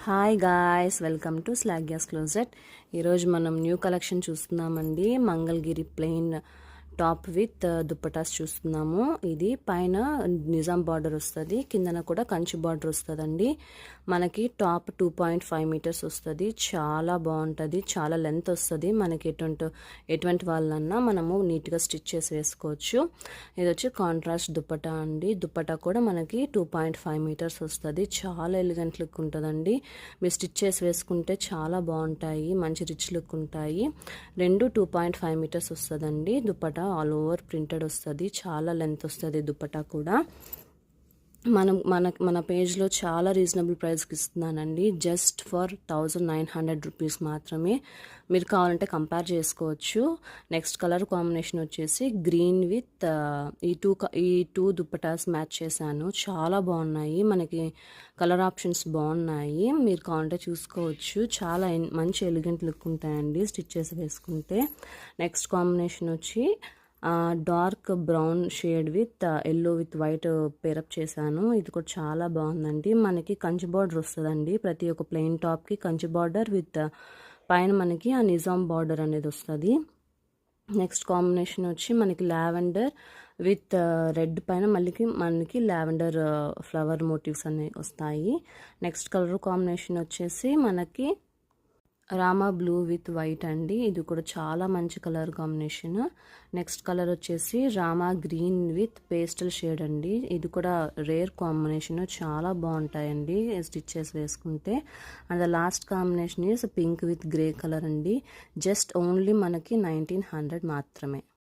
Hi guys, welcome to స్లాగ్యాస్ closet. ఈరోజు మనం న్యూ కలెక్షన్ చూస్తున్నామండి. Mangalagiri plain top with dupattas చూస్తున్నాము. ఇది పైన నిజాం బార్డర్ వస్తుంది, కిందన కూడా కంచి బార్డర్ వస్తుందండి. మనకి టాప్ 2.5 మీటర్స్ వస్తుంది. చాలా బాగుంటుంది, చాలా లెంత్ వస్తుంది. మనకి ఎటువంటి వాళ్ళన్నా మనము నీట్గా స్టిచ్ చేసి వేసుకోవచ్చు. ఇది వచ్చి కాంట్రాస్ట్ దుప్పటా అండి. దుప్పటా కూడా మనకి 2.5 మీటర్స్ వస్తుంది. చాలా ఎలిగెంట్ లుక్ ఉంటుందండి. మీరు స్టిచ్ చేసి వేసుకుంటే చాలా బాగుంటాయి, మంచి రిచ్ లుక్ ఉంటాయి. రెండు 2.5 మీటర్స్ వస్తుందండి. దుప్పటా ఆల్ ఓవర్ ప్రింటెడ్ వస్తుంది. చాలా లెంత్ వస్తుంది దుప్పటా కూడా. మన పేజ్లో చాలా రీజనబుల్ ప్రైస్కి ఇస్తున్నానండి. జస్ట్ ఫర్ 1900 రూపీస్ మాత్రమే. మీరు కావాలంటే కంపేర్ చేసుకోవచ్చు. నెక్స్ట్ కలర్ కాంబినేషన్ వచ్చేసి గ్రీన్ విత్ ఈ టూ దుప్పటాస్ మ్యాచ్ చేశాను. చాలా బాగున్నాయి, మనకి కలర్ ఆప్షన్స్ బాగున్నాయి. మీరు కావాలంటే చూసుకోవచ్చు. చాలా మంచి ఎలిగెంట్ లుక్ ఉంటాయండి స్టిచ్ చేసి వేసుకుంటే. నెక్స్ట్ కాంబినేషన్ వచ్చి dark brown shade with yellow with white pair up చేశాను. ఇది కూడా చాలా బాగుందండి. మనకి కంచి బార్డర్ వస్తుందండి. ప్రతి ఒక్క ప్లెయిన్ టాప్కి కంచి బార్డర్ విత్ పైన మనకి ఆ నిజాం బార్డర్ అనేది వస్తుంది. నెక్స్ట్ కాంబినేషన్ వచ్చి మనకి లావెండర్ విత్ రెడ్ పైన మనకి లావెండర్ ఫ్లవర్ మోటివ్స్ అనేవి వస్తాయి. నెక్స్ట్ కలర్ కాంబినేషన్ వచ్చేసి మనకి రామా బ్లూ విత్ వైట్ అండి. ఇది కూడా చాలా మంచి కలర్ కాంబినేషన్. నెక్స్ట్ కలర్ వచ్చేసి Rama green with pastel shade అండి. ఇది కూడా రేర్ కాంబినేషన్, చాలా బాగుంటాయండి స్టిచ్ చేసి వేసుకుంటే. And the last combination is pink with grey colour అండి. జస్ట్ ఓన్లీ మనకి 1900 మాత్రమే.